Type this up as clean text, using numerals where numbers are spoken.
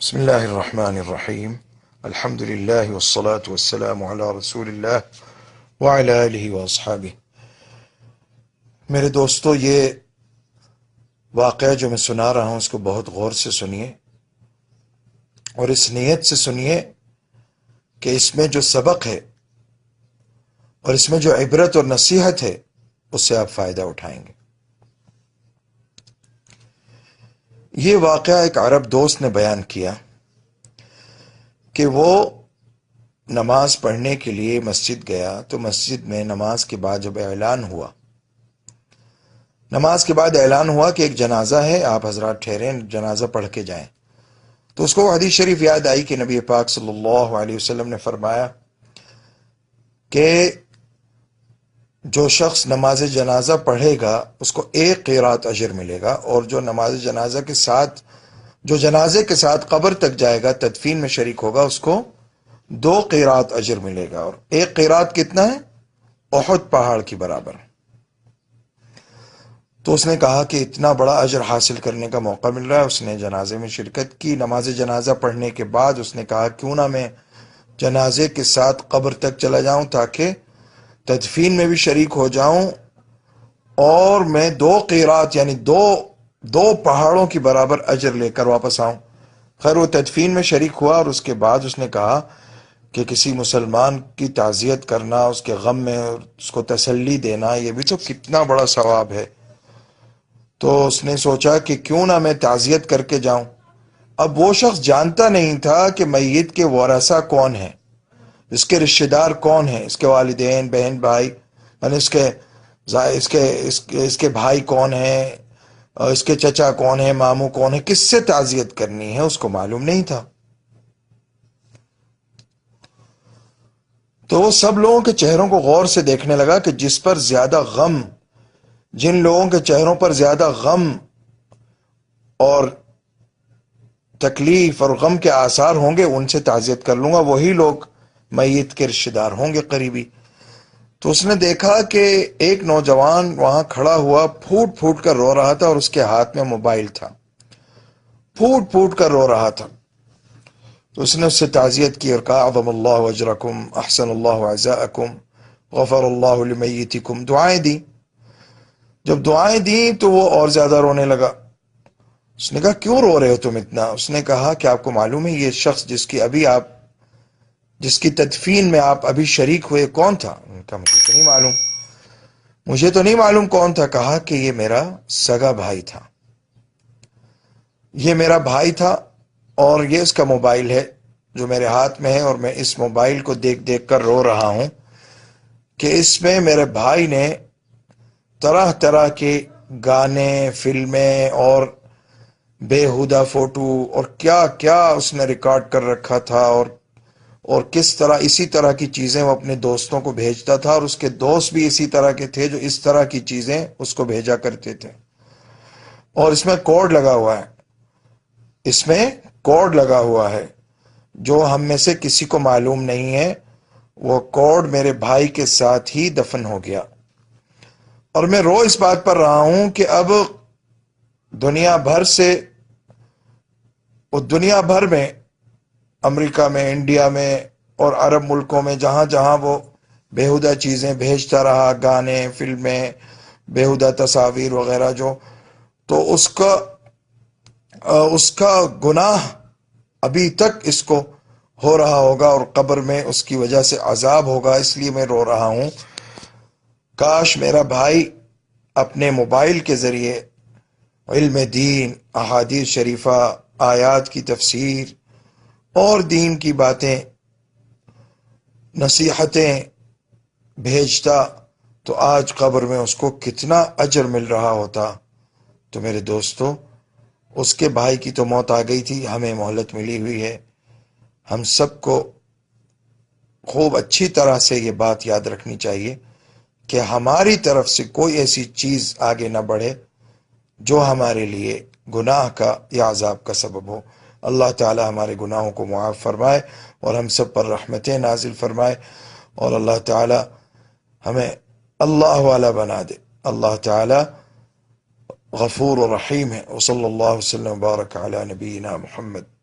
بسم اللہ الرحمن الرحیم الحمد للہ والصلاة والسلام علی رسول اللہ وعلی آلہ واصحابہ۔ میرے دوستو، یہ واقعہ جو میں سنا رہا ہوں اس کو بہت غور سے سنیے اور اس نیت سے سنیے کہ اس میں جو سبق ہے اور اس میں جو عبرت اور نصیحت ہے اس سے آپ فائدہ اٹھائیں گے۔ یہ واقعہ ایک عرب دوست نے بیان کیا کہ وہ نماز پڑھنے کے لیے مسجد گیا تو مسجد میں نماز کے بعد جب اعلان ہوا کہ ایک جنازہ ہے، آپ حضرات ٹھہریں، جنازہ پڑھ کے جائیں، تو اس کو حدیث شریف یاد آئی کہ نبی پاک صلی اللہ علیہ وسلم نے فرمایا کہ جو شخص نماز جنازہ پڑھے گا اس کو 1 قیرات اجر ملے گا، اور جو نماز جنازہ کے ساتھ جو جنازے کے ساتھ قبر تک جائے گا، تدفین میں شریک ہوگا، اس کو 2 قیرات اجر ملے گا۔ اور 1 قیرات کتنا ہے؟ احد پہاڑ کی برابر۔ تو اس نے کہا کہ اتنا بڑا اجر حاصل کرنے کا موقع مل رہا ہے، اس نے جنازے میں شرکت کی۔ نماز جنازہ پڑھنے کے بعد اس نے کہا کیوں نہ میں جنازے کے ساتھ قبر تک چلا جاؤں تاکہ تدفین میں بھی شریک ہو جاؤں اور میں 2 قیرات یعنی دو پہاڑوں کی برابر اجر لے کر واپس آؤں۔ خیر، وہ تدفین میں شریک ہوا اور اس کے بعد اس نے کہا کہ کسی مسلمان کی تعزیت کرنا، اس کے غم میں اس کو تسلی دینا، یہ بھی تو کتنا بڑا ثواب ہے۔ تو اس نے سوچا کہ کیوں نہ میں تعزیت کر کے جاؤں۔ اب وہ شخص جانتا نہیں تھا کہ میت کے ورثہ کون ہیں، اس کے رشتہ دار کون ہیں، اس کے والدین، بہن، بھائی، یعنی اس کے بھائی کون ہیں، اس کے چچا کون ہیں، ماموں کون ہیں، کس سے تعزیت کرنی ہے، اس کو معلوم نہیں تھا۔ تو وہ سب لوگوں کے چہروں کو غور سے دیکھنے لگا کہ جن لوگوں کے چہروں پر زیادہ غم اور تکلیف اور غم کے آثار ہوں گے ان سے تعزیت کر لوں گا، وہی لوگ میت کے رشتہ دار ہوں گے، قریبی۔ تو اس نے دیکھا کہ ایک نوجوان وہاں کھڑا ہوا پھوٹ پھوٹ کر رو رہا تھا اور اس کے ہاتھ میں موبائل تھا، پھوٹ پھوٹ کر رو رہا تھا۔ تو اس نے اس سے تعزیت کی اور کہا اعظم اللہ اجرکم، احسن اللہ عزاءکم، غفر اللہ لمیتکم، دعائیں دی۔ جب دعائیں دی تو وہ اور زیادہ رونے لگا۔ اس نے کہا کیوں رو رہے ہو تم اتنا؟ اس نے کہا کہ آپ کو معلوم ہے یہ شخص جس کی تدفین میں آپ ابھی شریک ہوئے کون تھا؟ انہوں نے کہا مجھے تو نہیں معلوم کون تھا۔ کہا کہ یہ میرا سگا بھائی تھا، یہ میرا بھائی تھا، اور یہ اس کا موبائل ہے جو میرے ہاتھ میں ہے، اور میں اس موبائل کو دیکھ دیکھ کر رو رہا ہوں کہ اس میں میرے بھائی نے طرح طرح کے گانے، فلمیں اور بےہودہ فوٹو اور کیا کیا اس نے ریکارڈ کر رکھا تھا، اور کس طرح اسی طرح کی چیزیں وہ اپنے دوستوں کو بھیجتا تھا، اور اس کے دوست بھی اسی طرح کے تھے جو اس طرح کی چیزیں اس کو بھیجا کرتے تھے۔ اور اس میں کوڈ لگا ہوا ہے، جو ہم میں سے کسی کو معلوم نہیں ہے۔ وہ کوڈ میرے بھائی کے ساتھ ہی دفن ہو گیا، اور میں رو اس بات پر رہا ہوں کہ اب دنیا بھر میں، امریکہ میں، انڈیا میں اور عرب ملکوں میں، جہاں جہاں وہ بےہودہ چیزیں بھیجتا رہا، گانے، فلمیں، بےہودہ تصاویر وغیرہ، تو اس کا گناہ ابھی تک اس کو ہو رہا ہوگا، اور قبر میں اس کی وجہ سے عذاب ہوگا۔ اس لیے میں رو رہا ہوں، کاش میرا بھائی اپنے موبائل کے ذریعے علم دین، احادیث شریفہ، آیات کی تفسیر اور دین کی باتیں، نصیحتیں بھیجتا تو آج قبر میں اس کو کتنا اجر مل رہا ہوتا۔ تو میرے دوستو، اس کے بھائی کی تو موت آ گئی تھی، ہمیں مہلت ملی ہوئی ہے۔ ہم سب کو خوب اچھی طرح سے یہ بات یاد رکھنی چاہیے کہ ہماری طرف سے کوئی ایسی چیز آگے نہ بڑھے جو ہمارے لیے گناہ کا یا عذاب کا سبب ہو۔ اللہ تعالی ہمارے گناہوں کو معاف فرمائے اور ہم سب پر رحمتیں نازل فرمائے، اور اللہ تعالی ہمیں اللہ والا بنا دے۔ اللہ تعالی غفور و رحیم ہے۔ وصلی اللہ وسلم وبارک علی نبینا محمد۔